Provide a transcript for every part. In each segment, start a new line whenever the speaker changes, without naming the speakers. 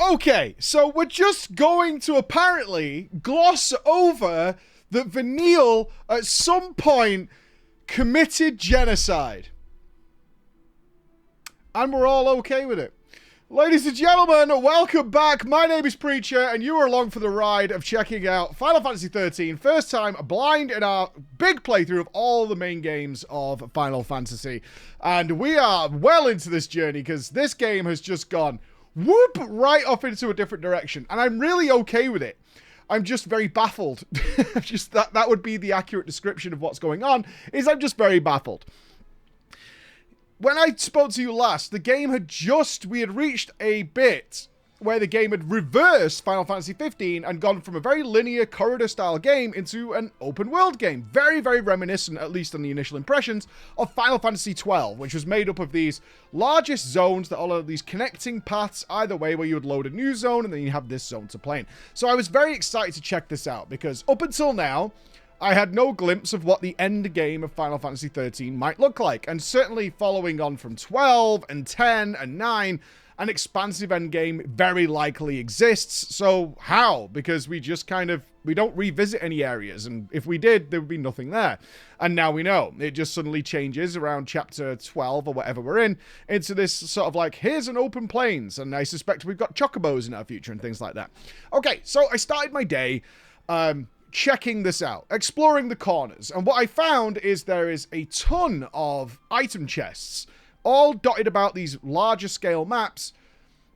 Okay, so we're just going to apparently gloss over that Vanille at some point committed genocide. And we're all okay with it. Ladies and gentlemen, welcome back. My name is Preacher, and you are along for the ride of checking out Final Fantasy 13. First time blind in our big playthrough of all the main games of Final Fantasy. And we are well into this journey, because this game has just gone whoop right off into a different direction. And I'm really okay with it. I'm just very baffled. Just that would be the accurate description of what's going on, is I'm just very baffled. When I spoke to you last, we had reached a bit where the game had reversed Final Fantasy 15 and gone from a very linear corridor-style game into an open-world game. Very, very reminiscent, at least on the initial impressions, of Final Fantasy 12, which was made up of these largest zones that all of these connecting paths either way, where you would load a new zone and then you have this zone to play in. So I was very excited to check this out, because up until now, I had no glimpse of what the end game of Final Fantasy 13 might look like. And certainly following on from 12 and 10 and 9, an expansive end game very likely exists. So how? Because we just we don't revisit any areas. And if we did, there would be nothing there. And now we know. It just suddenly changes around chapter 12 or whatever we're in, into this sort of like, here's an open plains. And I suspect we've got chocobos in our future and things like that. Okay, so I started my day, checking this out, exploring the corners, and what I found is there is a ton of item chests, all dotted about these larger scale maps,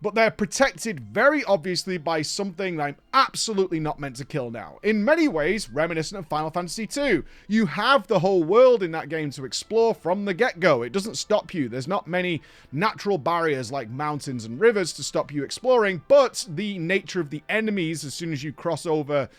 but they're protected very obviously by something that I'm absolutely not meant to kill now. In many ways, reminiscent of Final Fantasy 2. You have the whole world in that game to explore from the get-go. It doesn't stop you. There's not many natural barriers like mountains and rivers to stop you exploring, but the nature of the enemies, as soon as you cross over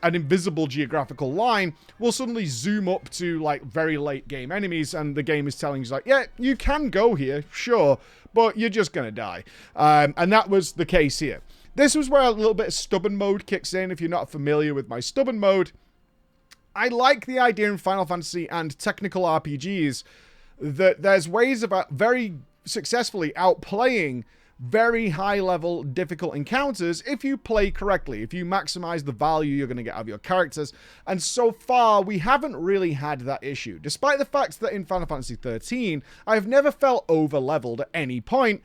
an invisible geographical line, will suddenly zoom up to like very late game enemies, and the game is telling you like, yeah, you can go here, sure, but you're just gonna die. And that was the case here. This was where a little bit of stubborn mode kicks in. If you're not familiar with my stubborn mode, I like the idea in Final Fantasy and technical RPGs that there's ways of very successfully outplaying very high-level, difficult encounters if you play correctly, if you maximize the value you're going to get out of your characters. And so far, we haven't really had that issue. Despite the fact that in Final Fantasy 13, I've never felt over-leveled at any point,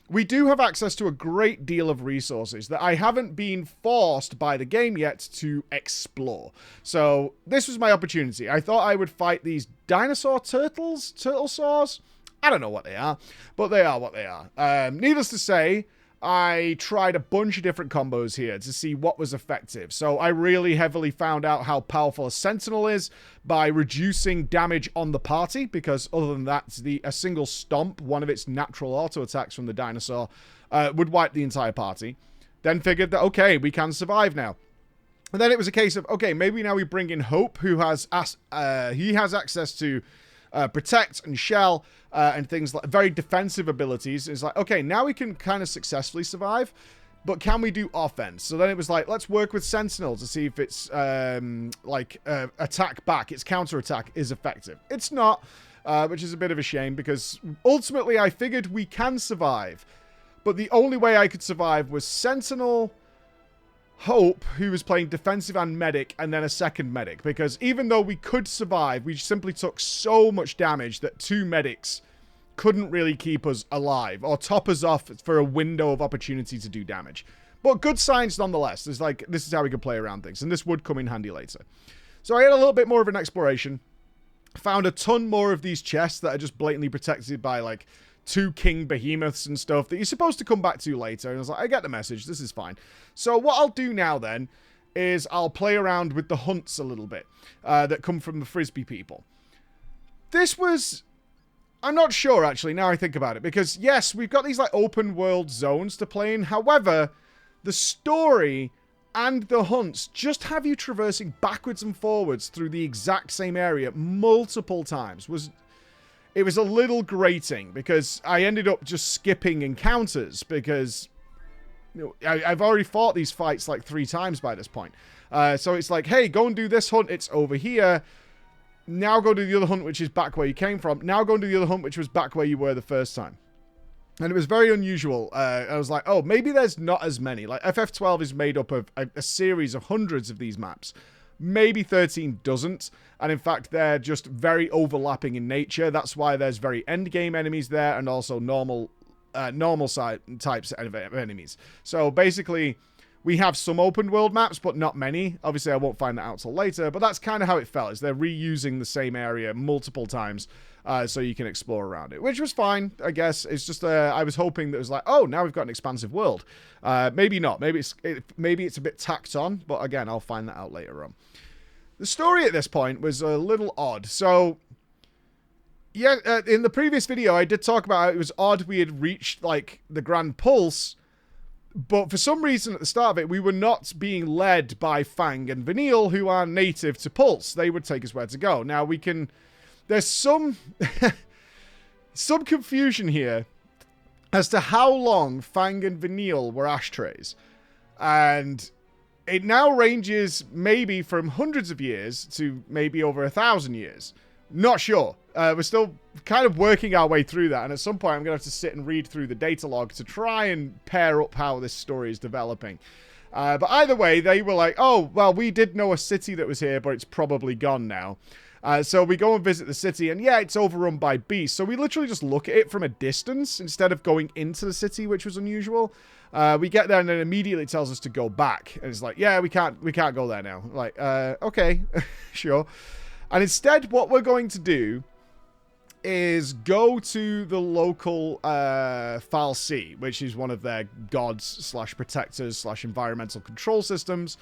we do have access to a great deal of resources that I haven't been forced by the game yet to explore. So this was my opportunity. I thought I would fight these dinosaur turtles? Turtle saws? I don't know what they are, but they are what they are. Needless to say, I tried a bunch of different combos here to see what was effective. So I really heavily found out how powerful a Sentinel is by reducing damage on the party, because other than that, a single stomp, one of its natural auto attacks from the dinosaur, would wipe the entire party. Then figured that, okay, we can survive now. And then it was a case of, okay, maybe now we bring in Hope, who has he has access to protect and shell and things like very defensive abilities. It's like, okay, now we can kind of successfully survive, but can we do offense? So then it was like, let's work with Sentinel to see if it's attack back, its counter attack is effective. It's not, which is a bit of a shame, because ultimately I figured we can survive, but the only way I could survive was Sentinel, Hope, who was playing defensive and medic, and then a second medic, because even though we could survive, we simply took so much damage that two medics couldn't really keep us alive or top us off for a window of opportunity to do damage. But good signs nonetheless. It's like, this is how we can play around things, and this would come in handy later. So I had a little bit more of an exploration, found a ton more of these chests that are just blatantly protected by like two king behemoths and stuff that you're supposed to come back to later. And I was like, I get the message. This is fine. So what I'll do now then is I'll play around with the hunts a little bit that come from the Frisbee people. This was... I'm not sure, actually, now I think about it. Because, yes, we've got these like open world zones to play in. However, the story and the hunts just have you traversing backwards and forwards through the exact same area multiple times. It was a little grating, because I ended up just skipping encounters, because you know, I've already fought these fights like 3 times by this point. So it's like, hey, go and do this hunt, it's over here. Now go do the other hunt, which is back where you came from. Now go and do the other hunt, which was back where you were the first time. And it was very unusual. I was like, oh, maybe there's not as many. Like, FF12 is made up of a series of hundreds of these maps. Maybe 13 doesn't. And in fact, they're just very overlapping in nature. That's why there's very endgame enemies there and also normal types of enemies. So basically, we have some open world maps, but not many. Obviously, I won't find that out till later. But that's kind of how it felt. Is they're reusing the same area multiple times. So you can explore around it, which was fine, I guess. It's just I was hoping that it was like, oh, now we've got an expansive world. Maybe not. Maybe it's a bit tacked on, but again, I'll find that out later on. The story at this point was a little odd. So, yeah, in the previous video, I did talk about how it was odd we had reached, like, the Grand Pulse, but for some reason at the start of it, we were not being led by Fang and Vanille, who are native to Pulse. They would take us where to go. Now, we can... There's some confusion here as to how long Fang and Vanille were ashtrays. And it now ranges maybe from hundreds of years to maybe over 1,000 years. Not sure. We're still kind of working our way through that. And at some point, I'm going to have to sit and read through the data log to try and pair up how this story is developing. But either way, they were like, oh, well, we did know a city that was here, but it's probably gone now. So we go and visit the city, and yeah, it's overrun by beasts. So we literally just look at it from a distance instead of going into the city, which was unusual. We get there, and then immediately it tells us to go back. And it's like, yeah, we can't go there now. Like, okay, sure. And instead, what we're going to do is go to the local Fal'Cie, which is one of their gods / protectors / environmental control systems.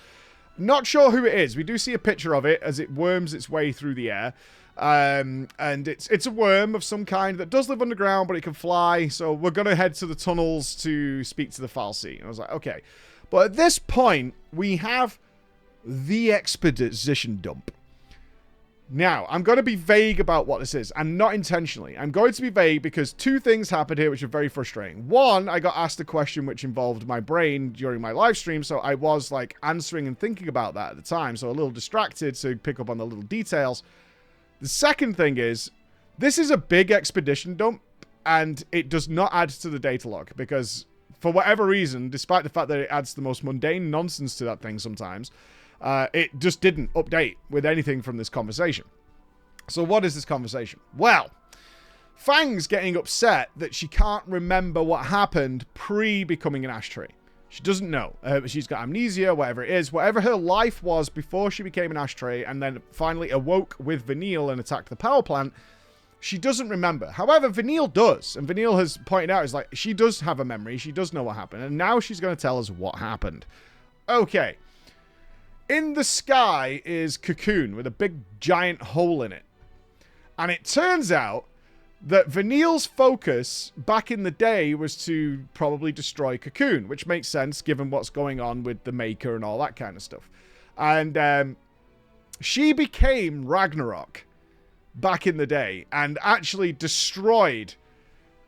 Not sure who it is. We do see a picture of it as it worms its way through the air. And it's a worm of some kind that does live underground, but it can fly. So we're going to head to the tunnels to speak to the Fal'Cie. And I was like, okay. But at this point, we have the exposition dump. Now, I'm going to be vague about what this is, and not intentionally. I'm going to be vague because two things happened here which are very frustrating. One, I got asked a question which involved my brain during my live stream, so I was like answering and thinking about that at the time, so a little distracted to pick up on the little details. The second thing is, this is a big expedition dump, and it does not add to the data log, because for whatever reason, despite the fact that it adds the most mundane nonsense to that thing sometimes, it just didn't update with anything from this conversation. So what is this conversation? Well, Fang's getting upset that she can't remember what happened pre-becoming an ashtray. She doesn't know. She's got amnesia, whatever it is. Whatever her life was before she became an ashtray and then finally awoke with Vanille and attacked the power plant, she doesn't remember. However, Vanille does. And Vanille has pointed out, is like, she does have a memory. She does know what happened. And now she's going to tell us what happened. Okay. In the sky is Cocoon with a big giant hole in it. And it turns out that Vanille's focus back in the day was to probably destroy Cocoon, which makes sense given what's going on with the Maker and all that kind of stuff. And she became Ragnarok back in the day and actually destroyed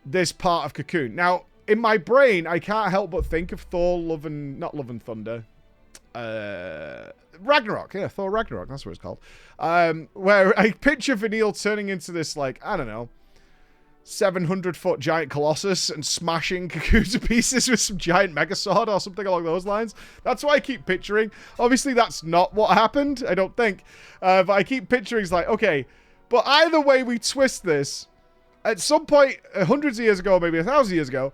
this part of Cocoon. Now, in my brain, I can't help but think of Thor, not Love and Thunder. Ragnarok, yeah, Thor Ragnarok, that's what it's called. Where I picture Vanille turning into this, like, I don't know, 700-foot giant colossus and smashing Cocoon to pieces with some giant megasword or something along those lines. That's what I keep picturing. Obviously, that's not what happened, I don't think. But I keep picturing, it's like, okay, but either way we twist this, at some point, hundreds of years ago, maybe 1,000 years ago,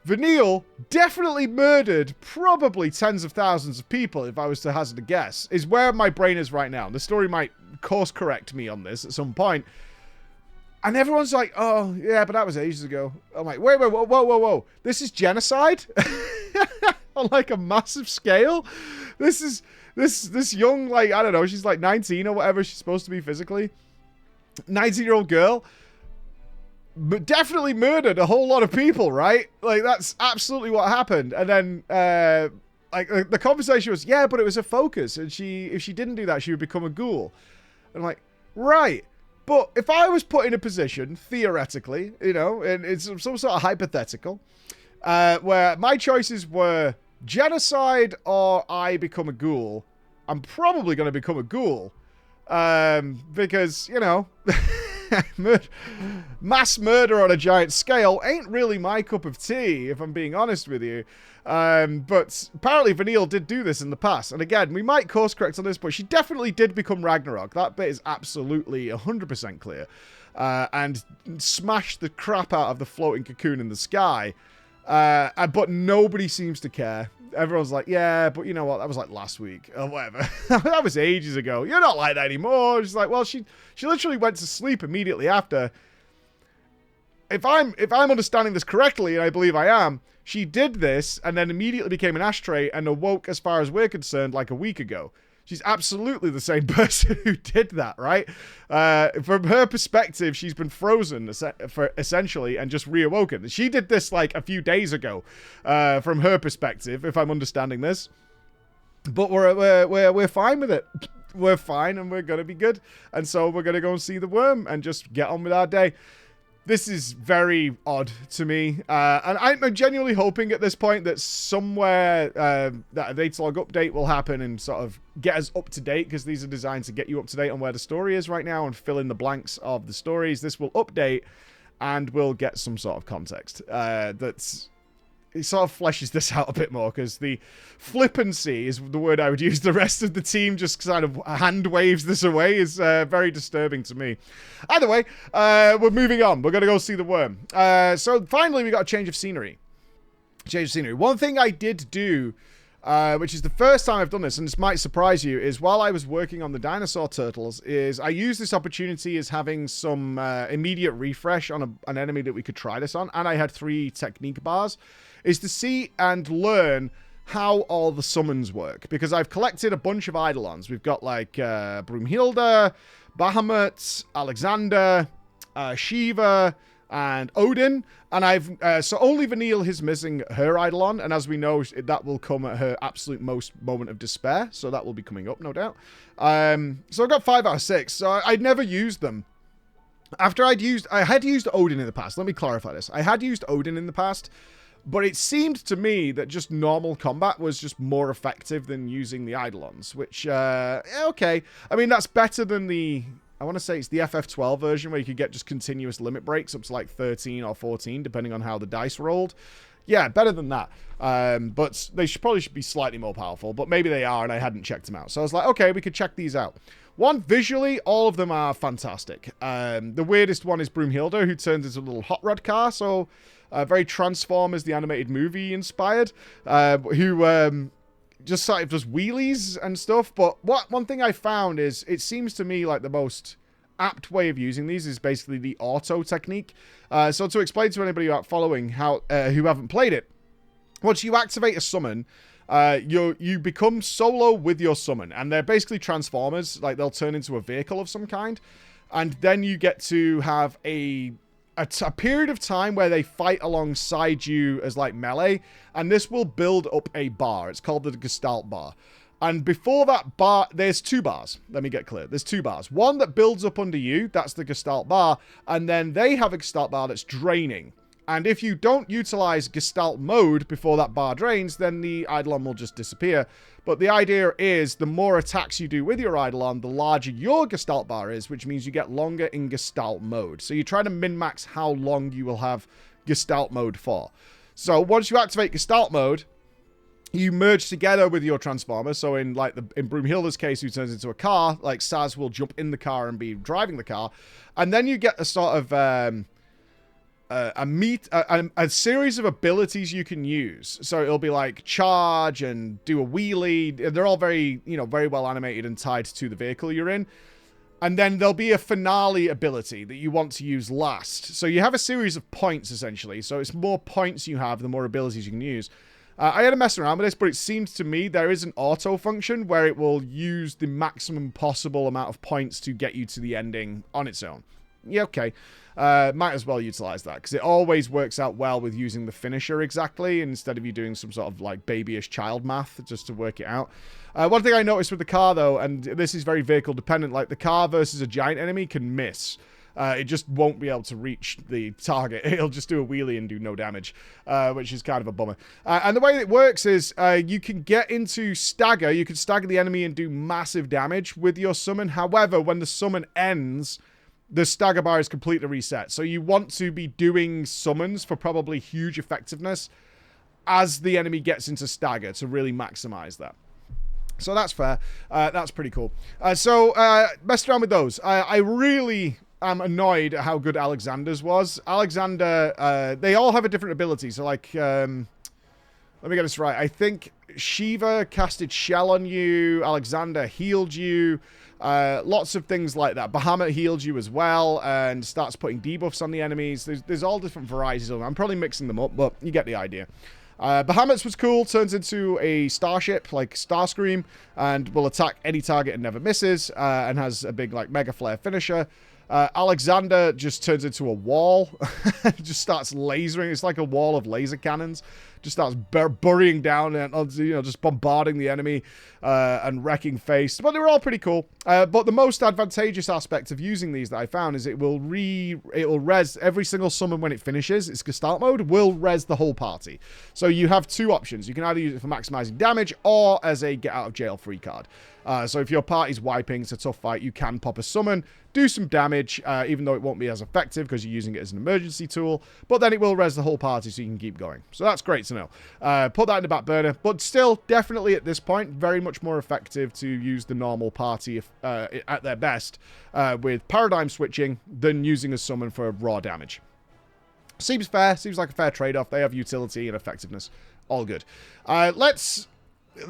Vanille definitely murdered probably tens of thousands of people, if I was to hazard a guess, is where my brain is right now. The story might course correct me on this at some point. And everyone's like, oh, yeah, but that was ages ago. I'm like, wait, whoa. This is genocide? On like a massive scale? This is, this young, like, I don't know, she's like 19 or whatever she's supposed to be physically. 19-year-old girl. But definitely murdered a whole lot of people, right? Like, that's absolutely what happened. And then, like, the conversation was, yeah, but it was a focus. And if she didn't do that, she would become a ghoul. And I'm like, right. But if I was put in a position, theoretically, you know, and it's some sort of hypothetical, where my choices were genocide or I become a ghoul, I'm probably going to become a ghoul. Because, you know... Mass murder on a giant scale ain't really my cup of tea, if I'm being honest with you. But apparently Vanille did do this in the past. And again, we might course correct on this, but she definitely did become Ragnarok. That bit is absolutely 100% clear. And smashed the crap out of the floating cocoon in the sky. But nobody seems to care. Everyone's like, yeah, but you know what? That was like last week or whatever. That was ages ago. You're not like that anymore. She's like, well, she literally went to sleep immediately after. If I'm understanding this correctly, and I believe I am, she did this and then immediately became an ashtray and awoke, as far as we're concerned, like a week ago. She's absolutely the same person who did that, right? From her perspective, she's been frozen essentially and just reawoken. She did this like a few days ago, from her perspective, if I'm understanding this. But we're fine with it. We're fine and we're gonna be good. And so we're gonna go and see the worm and just get on with our day. This is very odd to me, and I'm genuinely hoping at this point that somewhere that a Eidolon update will happen and sort of get us up to date, because these are designed to get you up to date on where the story is right now and fill in the blanks of the stories. This will update, and we'll get some sort of context it sort of fleshes this out a bit more, because the flippancy is the word I would use. The rest of the team just kind of hand waves this away is very disturbing to me. Either way, we're moving on. We're going to go see the worm. So finally, we got a change of scenery. One thing I did do, which is the first time I've done this, and this might surprise you, is while I was working on the dinosaur turtles, is I used this opportunity as having some immediate refresh on an enemy that we could try this on, and I had 3 technique bars, is to see and learn how all the summons work, because I've collected a bunch of Eidolons. We've got like Broomhilda, Bahamut, Alexander, Shiva, and Odin, and I've so only Vanille is missing her Eidolon, and as we know, that will come at her absolute most moment of despair, so that will be coming up, no doubt. So I've got 5 out of 6, so I'd never used them. After I had used Odin in the past. Let me clarify this. I had used Odin in the past, but it seemed to me that just normal combat was just more effective than using the Eidolons, which, okay. I mean, that's better than I want to say it's the FF12 version, where you could get just continuous limit breaks up to like 13 or 14, depending on how the dice rolled. Yeah, better than that. But they probably should be slightly more powerful, but maybe they are, and I hadn't checked them out. So I was like, okay, we could check these out. One, visually, all of them are fantastic. The weirdest one is Broomhilda, who turns into a little hot rod car, so very Transformers, the animated movie inspired, who just sort of does wheelies and stuff. But one thing I found is it seems to me like the most apt way of using these is basically the auto technique. So to explain to anybody who aren't following who haven't played it, once you activate a summon, you become solo with your summon, and they're basically Transformers. Like, they'll turn into a vehicle of some kind, and then you get to have a period of time where they fight alongside you as like melee, and this will build up a bar. It's called the Gestalt bar. And before that bar, there's 2 bars. Let me get clear. There's 2 bars. One that builds up under you, that's the Gestalt bar, and then they have a Gestalt bar that's draining. And if you don't utilize Gestalt mode before that bar drains, then the Eidolon will just disappear. But the idea is the more attacks you do with your Eidolon, the larger your Gestalt bar is, which means you get longer in Gestalt mode. So you try to min-max how long you will have Gestalt mode for. So once you activate Gestalt mode, you merge together with your Transformer. So in Broomhilda's case, who turns into a car, like Saz will jump in the car and be driving the car. And then you get a sort of a series of abilities you can use. So it'll be like charge and do a wheelie. They're all very, very well animated and tied to the vehicle you're in. And then there'll be a finale ability that you want to use last. So you have a series of points, essentially. So it's more points you have, the more abilities you can use. I had to mess around with this, but it seems to me there is an auto function where it will use the maximum possible amount of points to get you to the ending on its own. Yeah, okay. Might as well utilize that, because it always works out well with using the finisher exactly, instead of you doing some sort of like babyish child math just to work it out. One thing I noticed with the car, though, and this is very vehicle dependent, like the car versus a giant enemy can miss. It just won't be able to reach the target. It'll just do a wheelie and do no damage, which is kind of a bummer. And the way it works is you can get into stagger. You can stagger the enemy and do massive damage with your summon. However, when the summon ends, the stagger bar is completely reset. So you want to be doing summons for probably huge effectiveness as the enemy gets into stagger to really maximize that. So that's fair. That's pretty cool. Messed around with those. I really am annoyed at how good Alexander's was. Alexander, they all have a different ability. So, like, let me get this right. I think Shiva casted Shell on you. Alexander healed you. Lots of things like that. Bahamut healed you as well and starts putting debuffs on the enemies. There's all different varieties of them. I'm probably mixing them up, but you get the idea. Bahamut's was cool. Turns into a starship, like Starscream, and will attack any target and never misses, and has a big, like, Mega Flare finisher. Alexander just turns into a wall. Just starts lasering. It's like a wall of laser cannons. Just starts burying down and, just bombarding the enemy and wrecking face. But they were all pretty cool. But the most advantageous aspect of using these that I found is it will res every single summon when it finishes. Its Gestalt mode will res the whole party. So you have two options. You can either use it for maximizing damage or as a get out of jail free card. So if your party's wiping, it's a tough fight, you can pop a summon, do some damage, even though it won't be as effective because you're using it as an emergency tool, but then it will res the whole party so you can keep going. So that's great to know. Put that in the back burner, but still, definitely at this point, very much more effective to use the normal party at their best with paradigm switching than using a summon for raw damage. Seems fair, seems like a fair trade-off. They have utility and effectiveness. All good.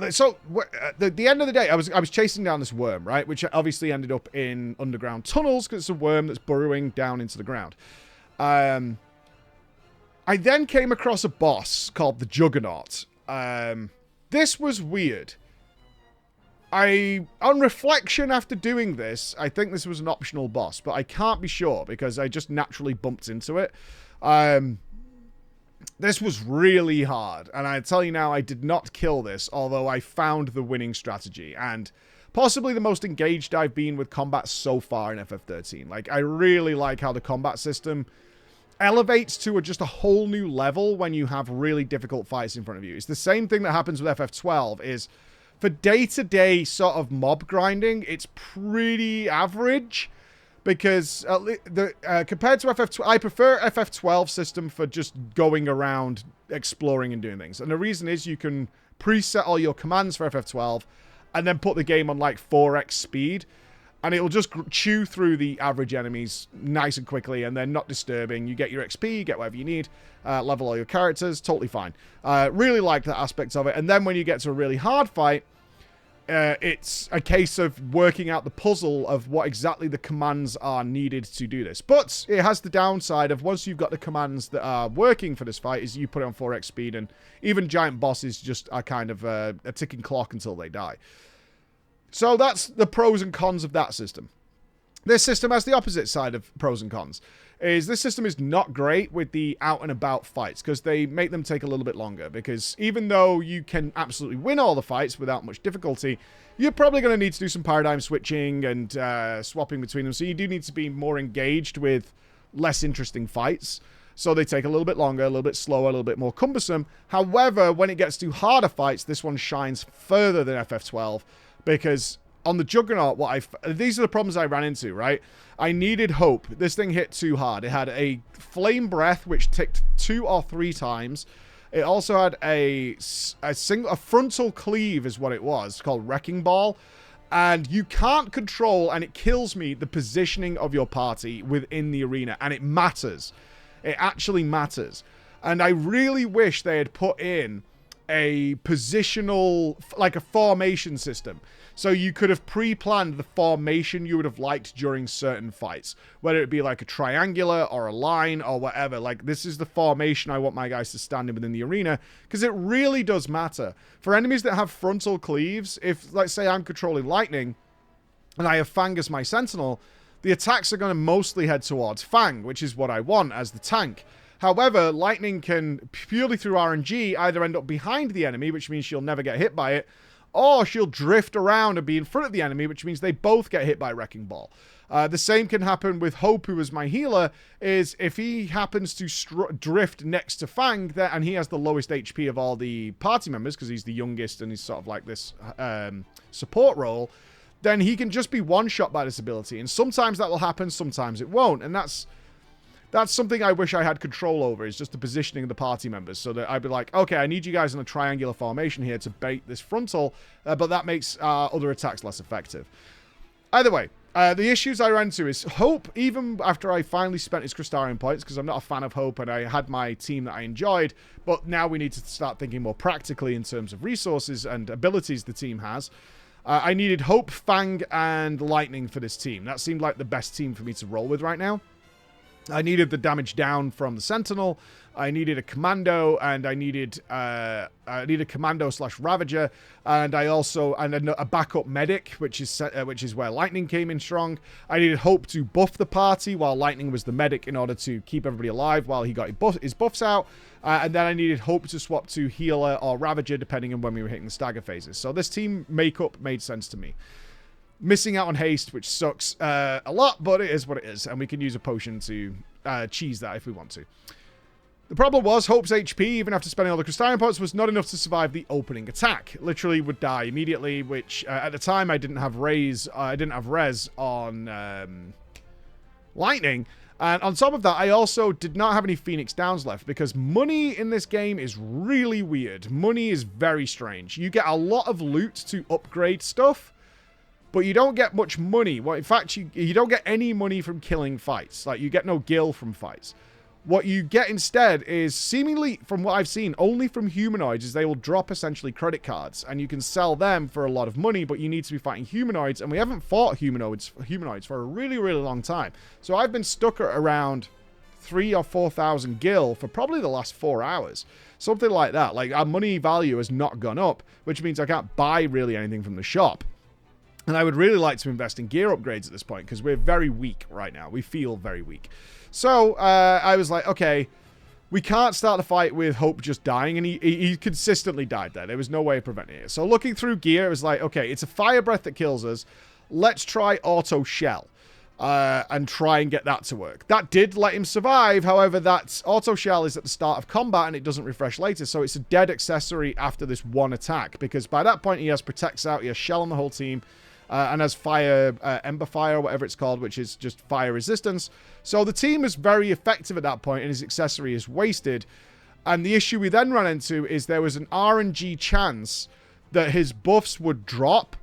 So, at the end of the day, I was chasing down this worm, right? Which obviously ended up in underground tunnels because it's a worm that's burrowing down into the ground. I then came across a boss called the Juggernaut. This was weird. On reflection after doing this, I think this was an optional boss, but I can't be sure because I just naturally bumped into it. This was really hard, and I tell you now, I did not kill this, although I found the winning strategy, and possibly the most engaged I've been with combat so far in FF13. Like, I really like how the combat system elevates to just a whole new level when you have really difficult fights in front of you. It's the same thing that happens with FF12, is for day-to-day sort of mob grinding, it's pretty average. Because compared to FF12, I prefer FF12 system for just going around, exploring and doing things. And the reason is you can preset all your commands for FF12 and then put the game on like 4x speed. And it'll just chew through the average enemies nice and quickly and they're not disturbing. You get your XP, you get whatever you need, level all your characters, totally fine. Really like that aspect of it. And then when you get to a really hard fight, it's a case of working out the puzzle of what exactly the commands are needed to do this. But it has the downside of once you've got the commands that are working for this fight, is you put it on 4x speed, and even giant bosses just are kind of a ticking clock until they die. So that's the pros and cons of that system. This system has the opposite side of pros and cons. This system is not great with the out and about fights because they make them take a little bit longer, because even though you can absolutely win all the fights without much difficulty, you're probably going to need to do some paradigm switching and swapping between them. So you do need to be more engaged with less interesting fights. So they take a little bit longer, a little bit slower, a little bit more cumbersome. However, when it gets to harder fights, this one shines further than FF12 because on the Juggernaut, these are the problems I ran into, right? I needed hope. This thing hit too hard. It had a flame breath, which ticked 2 or 3 times. It also had a frontal cleave is what it was, called Wrecking Ball. And you can't control, and it kills me, the positioning of your party within the arena. And it matters. It actually matters. And I really wish they had put in a positional, like a formation system. So you could have pre-planned the formation you would have liked during certain fights. Whether it be like a triangular or a line or whatever. Like, this is the formation I want my guys to stand in within the arena. Because it really does matter. For enemies that have frontal cleaves, if, let's say, I'm controlling lightning and I have Fang as my sentinel, the attacks are going to mostly head towards Fang, which is what I want as the tank. However, lightning can, purely through RNG, either end up behind the enemy, which means she'll never get hit by it, or she'll drift around and be in front of the enemy, which means they both get hit by Wrecking Ball. The same can happen with Hope, who is my healer, is if he happens to drift next to Fang, and he has the lowest HP of all the party members, because he's the youngest and he's sort of like this support role, then he can just be one-shot by this ability. And sometimes that will happen, sometimes it won't. And that's something I wish I had control over, is just the positioning of the party members, so that I'd be like, okay, I need you guys in a triangular formation here to bait this frontal, but that makes other attacks less effective. Either way, the issues I ran into is Hope, even after I finally spent his Crystarian points, because I'm not a fan of Hope and I had my team that I enjoyed, but now we need to start thinking more practically in terms of resources and abilities the team has. I needed Hope, Fang, and Lightning for this team. That seemed like the best team for me to roll with right now. I needed the damage down from the Sentinel. I needed a Commando, and I needed Commando/Ravager, and I also a backup Medic, which is where Lightning came in strong. I needed Hope to buff the party while Lightning was the Medic in order to keep everybody alive while he got his buffs out, and then I needed Hope to swap to Healer or Ravager depending on when we were hitting the stagger phases. So this team makeup made sense to me. Missing out on haste, which sucks a lot, but it is what it is, and we can use a potion to cheese that if we want to. The problem was Hope's HP, even after spending all the Crystarian points, was not enough to survive the opening attack. Literally would die immediately, which at the time I didn't have res on Lightning. And on top of that, I also did not have any Phoenix Downs left, because money in this game is really weird. Money is very strange. You get a lot of loot to upgrade stuff, but you don't get much money. Well, in fact, you don't get any money from killing fights. Like, you get no gil from fights. What you get instead is, seemingly, from what I've seen, only from humanoids, is they will drop essentially credit cards, and you can sell them for a lot of money, but you need to be fighting humanoids, and we haven't fought humanoids for a really, really long time. So I've been stuck at around 3,000 or 4,000 gil for probably the last 4 hours. Something like that. Like, our money value has not gone up, which means I can't buy really anything from the shop. And I would really like to invest in gear upgrades at this point, because we're very weak right now. We feel very weak. So I was like, okay, we can't start the fight with Hope just dying, and he consistently died there. There was no way of preventing it. So looking through gear, it was like, okay, it's a fire breath that kills us. Let's try auto shell and try and get that to work. That did let him survive. However, that auto shell is at the start of combat, and it doesn't refresh later. So it's a dead accessory after this one attack, because by that point he has protects out, he has shell on the whole team. And has fire, ember fire, whatever it's called, which is just fire resistance. So the team is very effective at that point, and his accessory is wasted. And the issue we then ran into is there was an RNG chance that his buffs would drop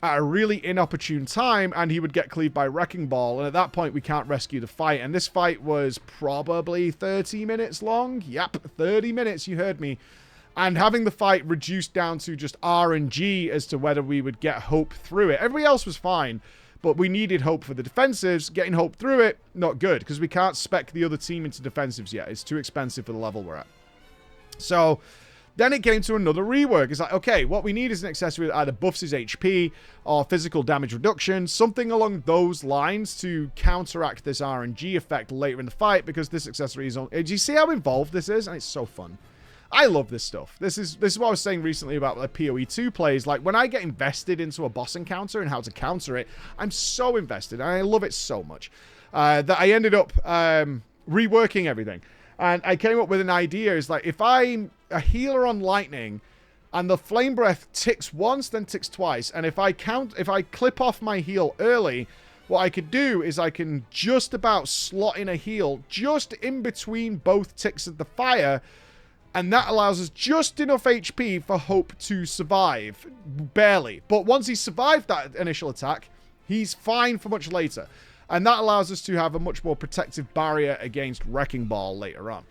at a really inopportune time, and he would get cleaved by Wrecking Ball. And at that point, we can't rescue the fight. And this fight was probably 30 minutes long. Yep, 30 minutes, you heard me. And having the fight reduced down to just RNG as to whether we would get Hope through it. Everybody else was fine, but we needed Hope for the defensives. Getting Hope through it, not good, because we can't spec the other team into defensives yet. It's too expensive for the level we're at. So then it came to another rework. It's like, okay, what we need is an accessory that either buffs his HP or physical damage reduction, something along those lines to counteract this RNG effect later in the fight, because this accessory is on... Do you see how involved this is? And it's so fun. I love this stuff. This is what I was saying recently about the PoE 2 plays. Like, when I get invested into a boss encounter and how to counter it, I'm so invested, and I love it so much that I ended up reworking everything. And I came up with an idea. Is like, if I'm a healer on Lightning and the Flame Breath ticks once, then ticks twice, and if I clip off my heal early, what I could do is I can just about slot in a heal just in between both ticks of the fire. And that allows us just enough HP for Hope to survive. Barely. But once he's survived that initial attack, he's fine for much later. And that allows us to have a much more protective barrier against Wrecking Ball later on.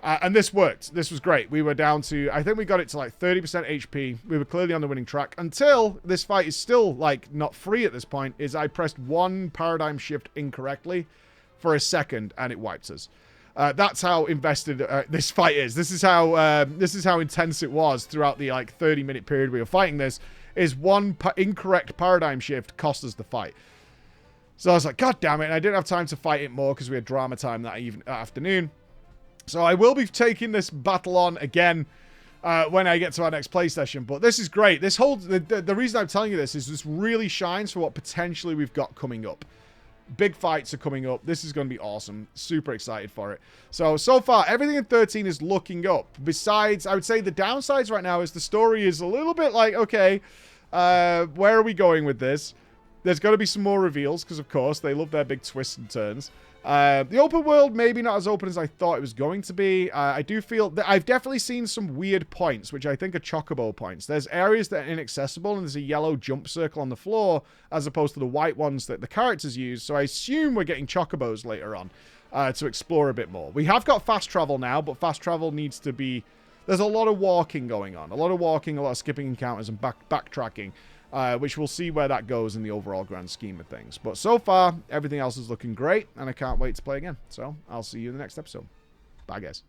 And this worked. This was great. We were down to... I think we got it to like 30% HP. We were clearly on the winning track. Until this fight is still like not free at this point. Is I pressed one paradigm shift incorrectly for a second and it wiped us. That's how invested this fight is. This is how intense it was throughout the like 30-minute period we were fighting this. Is one incorrect paradigm shift cost us the fight. So I was like, God damn it! And I didn't have time to fight it more because we had drama time that afternoon. So I will be taking this battle on again when I get to our next play session. But this is great. This whole the reason I'm telling you this is this really shines for what potentially we've got coming up. Big fights are coming up. This is going to be awesome. Super excited for it. So far, everything in 13 is looking up. Besides, I would say the downsides right now is the story is a little bit like, okay, where are we going with this? There's got to be some more reveals, because, of course, they love their big twists and turns. The open world, maybe not as open as I thought it was going to be. I do feel that I've definitely seen some weird points, which I think are chocobo points. There's areas that are inaccessible, and there's a yellow jump circle on the floor, as opposed to the white ones that the characters use. So I assume we're getting chocobos later on to explore a bit more. We have got fast travel now, but fast travel needs to be... There's a lot of walking going on. A lot of walking, a lot of skipping encounters, and backtracking. Which we'll see where that goes in the overall grand scheme of things. But so far, everything else is looking great, and I can't wait to play again. So, I'll see you in the next episode. Bye, guys.